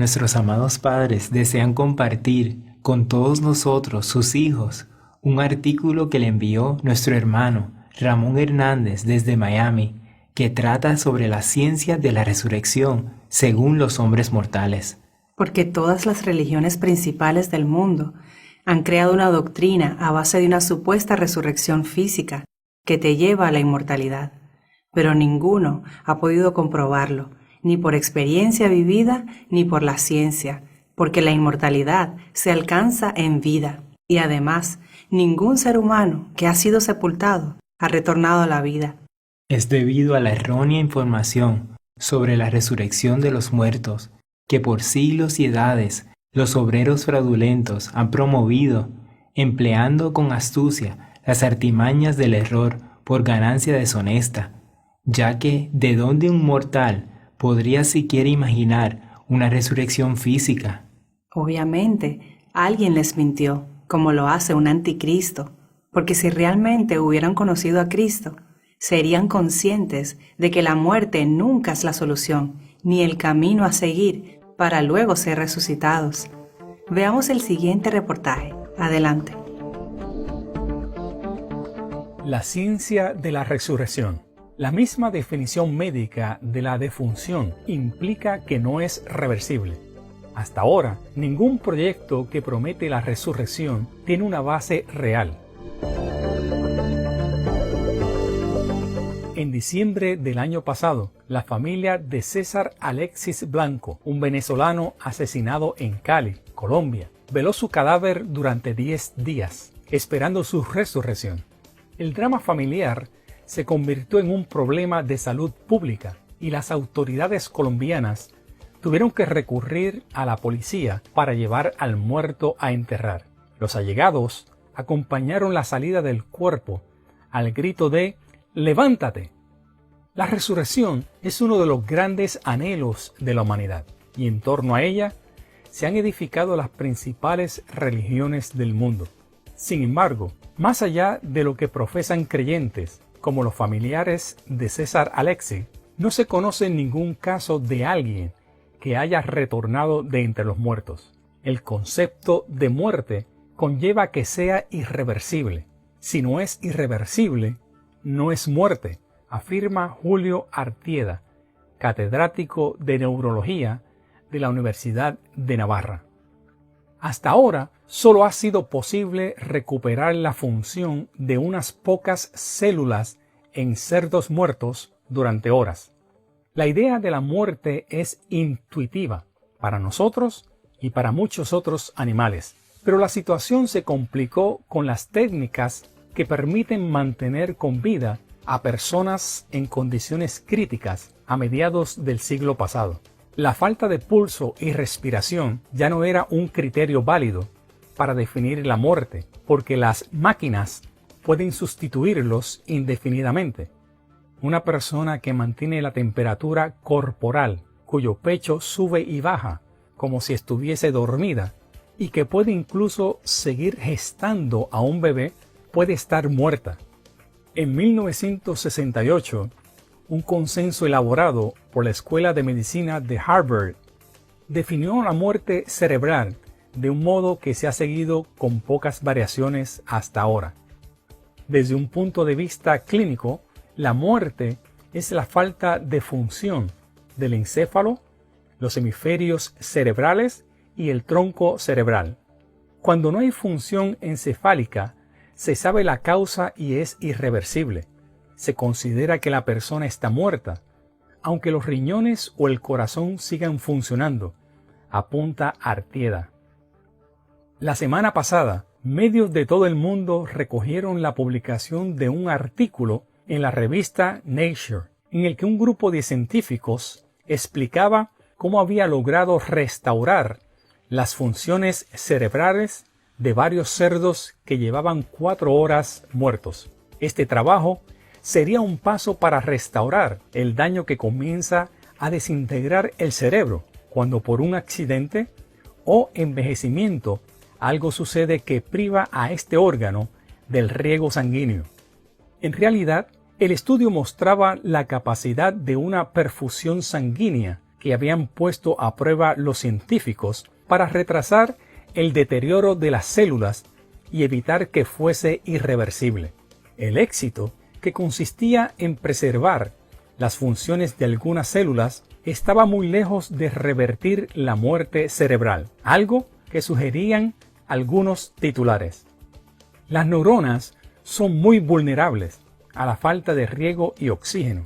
Nuestros amados padres desean compartir con todos nosotros, sus hijos, un artículo que le envió nuestro hermano Ramón Hernández desde Miami, que trata sobre la ciencia de la resurrección según los hombres mortales. Porque todas las religiones principales del mundo han creado una doctrina a base de una supuesta resurrección física que te lleva a la inmortalidad, pero ninguno ha podido comprobarlo, ni por experiencia vivida ni por la ciencia, porque la inmortalidad se alcanza en vida, y además ningún ser humano que ha sido sepultado ha retornado a la vida. Es debido a la errónea información sobre la resurrección de los muertos que por siglos y edades los obreros fraudulentos han promovido, empleando con astucia las artimañas del error por ganancia deshonesta, ya que ¿de dónde un mortal podría siquiera imaginar una resurrección física? Obviamente, alguien les mintió, como lo hace un anticristo, porque si realmente hubieran conocido a Cristo, serían conscientes de que la muerte nunca es la solución, ni el camino a seguir para luego ser resucitados. Veamos el siguiente reportaje. Adelante. La ciencia de la resurrección. La misma definición médica de la defunción implica que no es reversible. Hasta ahora, ningún proyecto que promete la resurrección tiene una base real. En diciembre del año pasado, la familia de César Alexis Blanco, un venezolano asesinado en Cali, Colombia, veló su cadáver durante 10 días, esperando su resurrección. El drama familiar se convirtió en un problema de salud pública y las autoridades colombianas tuvieron que recurrir a la policía para llevar al muerto a enterrar. Los allegados acompañaron la salida del cuerpo al grito de ¡levántate! La resurrección es uno de los grandes anhelos de la humanidad, y en torno a ella se han edificado las principales religiones del mundo. Sin embargo, más allá de lo que profesan creyentes, como los familiares de César Alexis, no se conoce ningún caso de alguien que haya retornado de entre los muertos. El concepto de muerte conlleva que sea irreversible. Si no es irreversible, no es muerte, afirma Julio Artieda, catedrático de neurología de la Universidad de Navarra. Hasta ahora, solo ha sido posible recuperar la función de unas pocas células en cerdos muertos durante horas. La idea de la muerte es intuitiva para nosotros y para muchos otros animales, pero la situación se complicó con las técnicas que permiten mantener con vida a personas en condiciones críticas a mediados del siglo pasado. La falta de pulso y respiración ya no era un criterio válido para definir la muerte, porque las máquinas pueden sustituirlos indefinidamente. Una persona que mantiene la temperatura corporal, cuyo pecho sube y baja como si estuviese dormida, y que puede incluso seguir gestando a un bebé, puede estar muerta. En 1968, un consenso elaborado por la Escuela de Medicina de Harvard definió la muerte cerebral de un modo que se ha seguido con pocas variaciones hasta ahora. Desde un punto de vista clínico, la muerte es la falta de función del encéfalo, los hemisferios cerebrales y el tronco cerebral. Cuando no hay función encefálica, se sabe la causa y es irreversible. Se considera que la persona está muerta, aunque los riñones o el corazón sigan funcionando, apunta Artieda. La semana pasada, medios de todo el mundo recogieron la publicación de un artículo en la revista Nature, en el que un grupo de científicos explicaba cómo había logrado restaurar las funciones cerebrales de varios cerdos que llevaban 4 horas muertos. Este trabajo sería un paso para restaurar el daño que comienza a desintegrar el cerebro cuando por un accidente o envejecimiento algo sucede que priva a este órgano del riego sanguíneo. En realidad, el estudio mostraba la capacidad de una perfusión sanguínea que habían puesto a prueba los científicos para retrasar el deterioro de las células y evitar que fuese irreversible. El éxito, que consistía en preservar las funciones de algunas células, estaba muy lejos de revertir la muerte cerebral, algo que sugerían algunos titulares. Las neuronas son muy vulnerables a la falta de riego y oxígeno,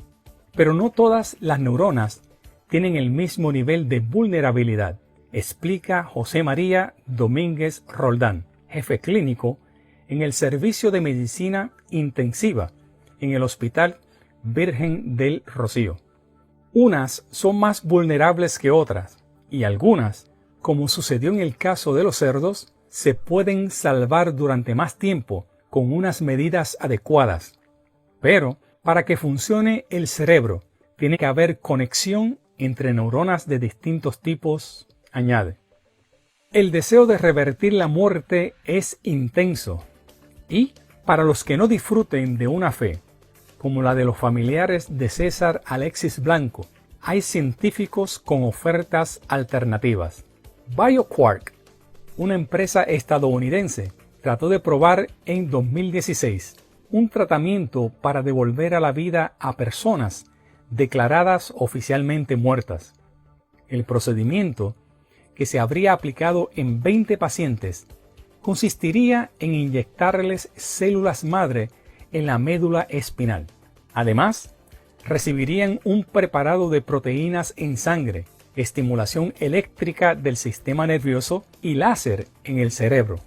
pero no todas las neuronas tienen el mismo nivel de vulnerabilidad, explica José María Domínguez Roldán, jefe clínico en el Servicio de Medicina Intensiva en el Hospital Virgen del Rocío. Unas son más vulnerables que otras, y algunas, como sucedió en el caso de los cerdos, se pueden salvar durante más tiempo con unas medidas adecuadas. Pero, para que funcione el cerebro, tiene que haber conexión entre neuronas de distintos tipos, añade. El deseo de revertir la muerte es intenso, y, para los que no disfruten de una fe, como la de los familiares de César Alexis Blanco, hay científicos con ofertas alternativas. BioQuark, una empresa estadounidense, trató de probar en 2016 un tratamiento para devolver a la vida a personas declaradas oficialmente muertas. El procedimiento, que se habría aplicado en 20 pacientes, consistiría en inyectarles células madre en la médula espinal. Además, recibirían un preparado de proteínas en sangre, estimulación eléctrica del sistema nervioso y láser en el cerebro.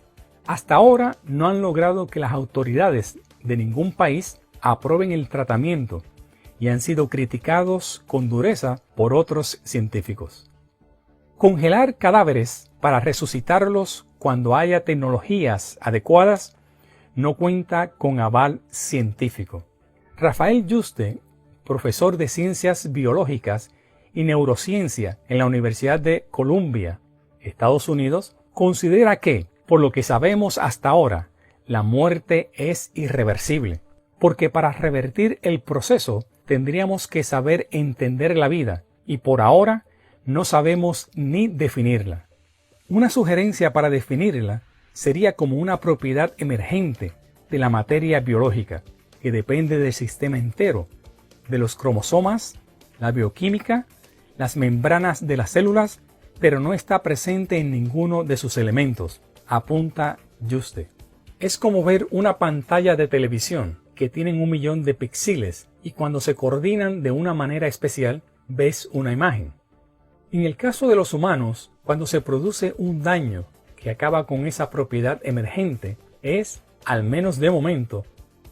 Hasta ahora no han logrado que las autoridades de ningún país aprueben el tratamiento y han sido criticados con dureza por otros científicos. Congelar cadáveres para resucitarlos cuando haya tecnologías adecuadas no cuenta con aval científico. Rafael Yuste, profesor de Ciencias Biológicas y Neurociencia en la Universidad de Columbia, Estados Unidos, considera que, por lo que sabemos hasta ahora, la muerte es irreversible, porque para revertir el proceso tendríamos que saber entender la vida, y por ahora no sabemos ni definirla. Una sugerencia para definirla sería como una propiedad emergente de la materia biológica, que depende del sistema entero, de los cromosomas, la bioquímica, las membranas de las células, pero no está presente en ninguno de sus elementos, apunta Yuste. Es como ver una pantalla de televisión que tienen 1 millón de píxeles y cuando se coordinan de una manera especial ves una imagen. En el caso de los humanos, cuando se produce un daño que acaba con esa propiedad emergente, es, al menos de momento,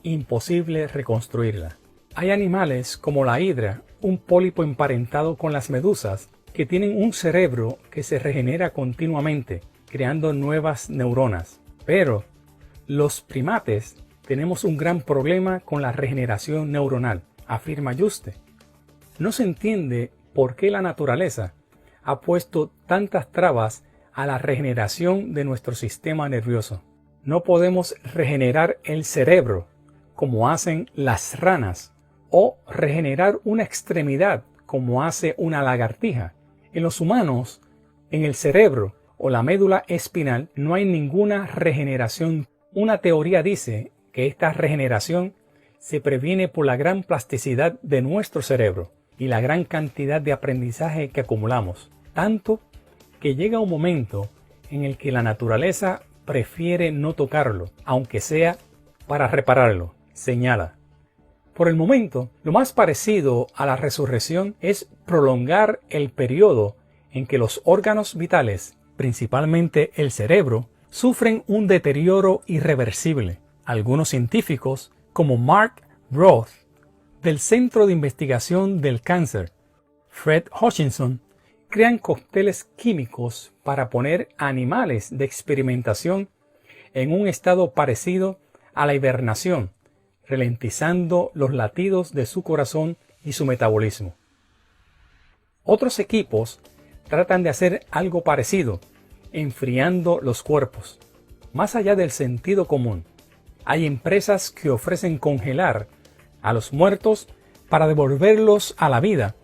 imposible reconstruirla. Hay animales como la hidra, un pólipo emparentado con las medusas, que tienen un cerebro que se regenera continuamente, creando nuevas neuronas. Pero los primates tenemos un gran problema con la regeneración neuronal, afirma Yuste. No se entiende por qué la naturaleza ha puesto tantas trabas a la regeneración de nuestro sistema nervioso. No podemos regenerar el cerebro como hacen las ranas o regenerar una extremidad como hace una lagartija. En los humanos, en el cerebro o la médula espinal no hay ninguna regeneración. Una teoría dice que esta regeneración se previene por la gran plasticidad de nuestro cerebro y la gran cantidad de aprendizaje que acumulamos, tanto que llega un momento en el que la naturaleza prefiere no tocarlo, aunque sea para repararlo, señala. Por el momento, lo más parecido a la resurrección es prolongar el periodo en que los órganos vitales, principalmente el cerebro, sufren un deterioro irreversible. Algunos científicos, como Mark Roth, del Centro de Investigación del Cáncer, Fred Hutchinson, crean cócteles químicos para poner animales de experimentación en un estado parecido a la hibernación, ralentizando los latidos de su corazón y su metabolismo. Otros equipos tratan de hacer algo parecido, enfriando los cuerpos. Más allá del sentido común, hay empresas que ofrecen congelar a los muertos para devolverlos a la vida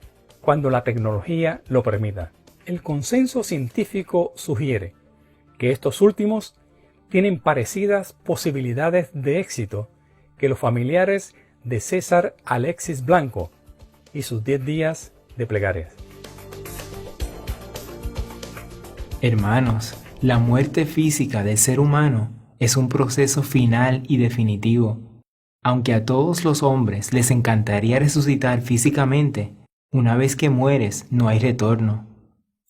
cuando la tecnología lo permita. El consenso científico sugiere que estos últimos tienen parecidas posibilidades de éxito que los familiares de César Alexis Blanco y sus 10 días de plegarias. Hermanos, la muerte física del ser humano es un proceso final y definitivo. Aunque a todos los hombres les encantaría resucitar físicamente, una vez que mueres no hay retorno.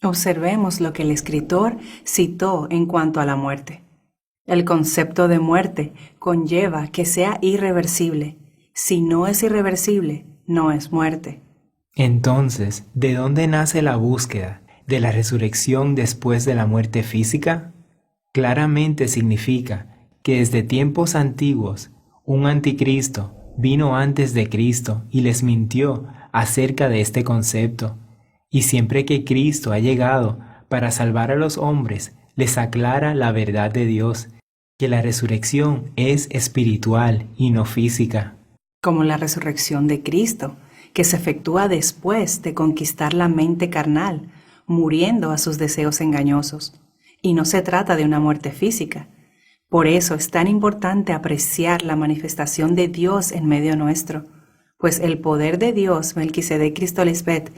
Observemos lo que el escritor citó en cuanto a la muerte. El concepto de muerte conlleva que sea irreversible. Si no es irreversible, no es muerte. Entonces, ¿de dónde nace la búsqueda de la resurrección después de la muerte física? Claramente significa que desde tiempos antiguos, un anticristo vino antes de Cristo y les mintió acerca de este concepto. Y siempre que Cristo ha llegado para salvar a los hombres, les aclara la verdad de Dios, que la resurrección es espiritual y no física. Como la resurrección de Cristo, que se efectúa después de conquistar la mente carnal, muriendo a sus deseos engañosos. Y no se trata de una muerte física. Por eso es tan importante apreciar la manifestación de Dios en medio nuestro, pues el poder de Dios, Melquisedec Cristo Lisbeth,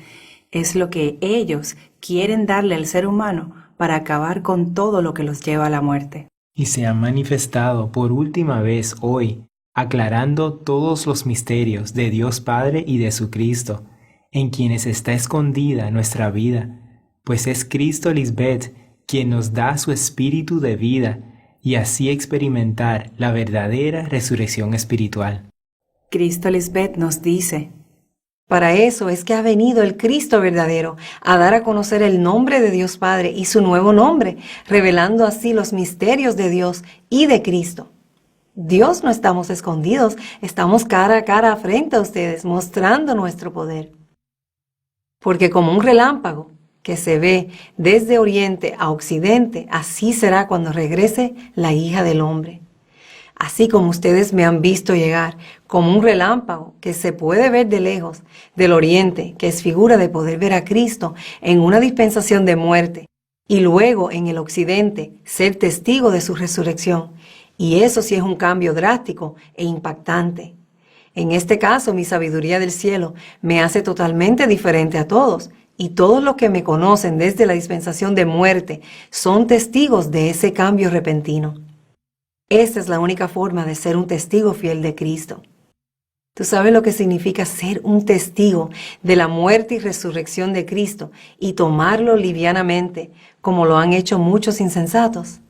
es lo que ellos quieren darle al ser humano para acabar con todo lo que los lleva a la muerte. Y se ha manifestado por última vez hoy, aclarando todos los misterios de Dios Padre y de su Cristo, en quienes está escondida nuestra vida, pues es Cristo Lisbeth quien nos da su espíritu de vida y así experimentar la verdadera resurrección espiritual. Cristo Lisbeth nos dice: para eso es que ha venido el Cristo verdadero, a dar a conocer el nombre de Dios Padre y su nuevo nombre, revelando así los misterios de Dios y de Cristo. Dios no estamos escondidos, estamos cara a cara frente a ustedes, mostrando nuestro poder. Porque como un relámpago que se ve desde oriente a occidente, así será cuando regrese la hija del hombre. Así como ustedes me han visto llegar, como un relámpago que se puede ver de lejos, del oriente, que es figura de poder ver a Cristo en una dispensación de muerte, y luego en el occidente ser testigo de su resurrección. Y eso sí es un cambio drástico e impactante. En este caso, mi sabiduría del cielo me hace totalmente diferente a todos, y todos los que me conocen desde la dispensación de muerte son testigos de ese cambio repentino. Esta es la única forma de ser un testigo fiel de Cristo. ¿Tú sabes lo que significa ser un testigo de la muerte y resurrección de Cristo y tomarlo livianamente, como lo han hecho muchos insensatos?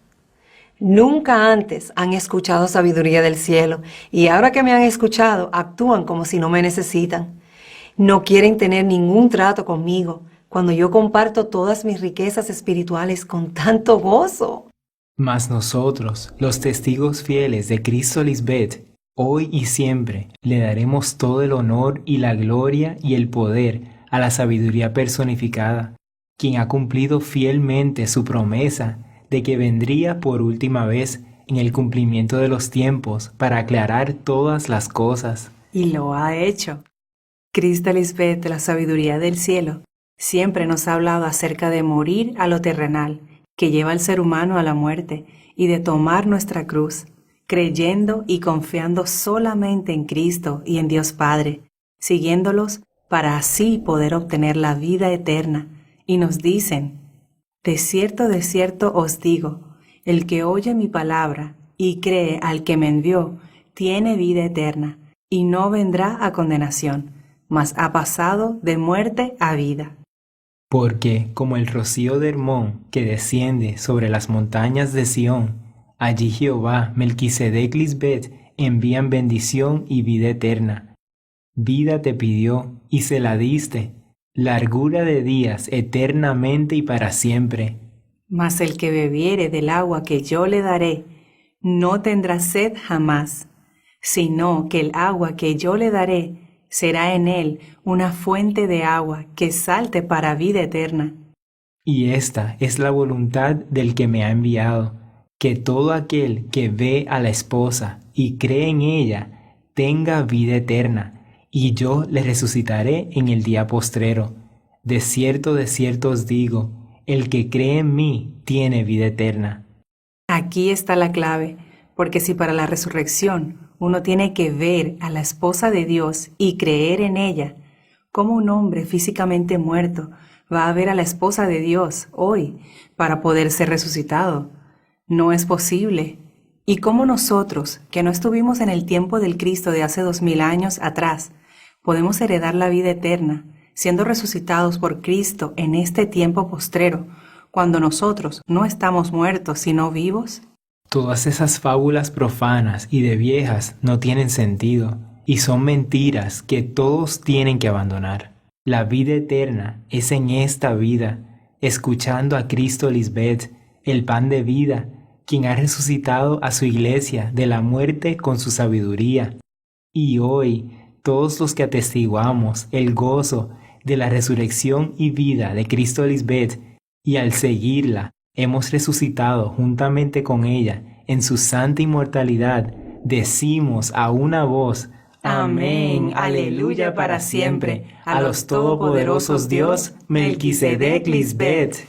Nunca antes han escuchado sabiduría del cielo y ahora que me han escuchado actúan como si no me necesitan. No quieren tener ningún trato conmigo cuando yo comparto todas mis riquezas espirituales con tanto gozo. Mas nosotros, los testigos fieles de Cristo Lisbeth, hoy y siempre le daremos todo el honor y la gloria y el poder a la sabiduría personificada, quien ha cumplido fielmente su promesa de que vendría por última vez en el cumplimiento de los tiempos para aclarar todas las cosas. Y lo ha hecho. Cristo Lisbeth, la sabiduría del cielo, siempre nos ha hablado acerca de morir a lo terrenal, que lleva al ser humano a la muerte, y de tomar nuestra cruz, creyendo y confiando solamente en Cristo y en Dios Padre, siguiéndolos para así poder obtener la vida eterna. Y nos dicen: de cierto os digo, el que oye mi palabra y cree al que me envió, tiene vida eterna, y no vendrá a condenación, mas ha pasado de muerte a vida. Porque, como el rocío de Hermón que desciende sobre las montañas de Sión, allí Jehová, Melquisedec Lisbeth, envían bendición y vida eterna. Vida te pidió y se la diste, largura de días eternamente y para siempre. Mas el que bebiere del agua que yo le daré, no tendrá sed jamás, sino que el agua que yo le daré será en él una fuente de agua que salte para vida eterna. Y esta es la voluntad del que me ha enviado, que todo aquel que ve a la esposa y cree en ella tenga vida eterna, y yo le resucitaré en el día postrero. de cierto os digo, el que cree en mí tiene vida eterna. Aquí está la clave, porque si para la resurrección uno tiene que ver a la esposa de Dios y creer en ella, ¿cómo un hombre físicamente muerto va a ver a la esposa de Dios hoy para poder ser resucitado? No es posible. ¿Y cómo nosotros, que no estuvimos en el tiempo del Cristo de hace 2000 años atrás, podemos heredar la vida eterna, siendo resucitados por Cristo en este tiempo postrero, cuando nosotros no estamos muertos sino vivos? Todas esas fábulas profanas y de viejas no tienen sentido y son mentiras que todos tienen que abandonar. La vida eterna es en esta vida, escuchando a Cristo Lisbeth, el pan de vida, quien ha resucitado a su iglesia de la muerte con su sabiduría. Y hoy, todos los que atestiguamos el gozo de la resurrección y vida de Cristo Lisbeth, y al seguirla, hemos resucitado juntamente con ella en su santa inmortalidad, decimos a una voz: Amén, aleluya para siempre, a los todopoderosos Dios, Melquisedec Lisbeth.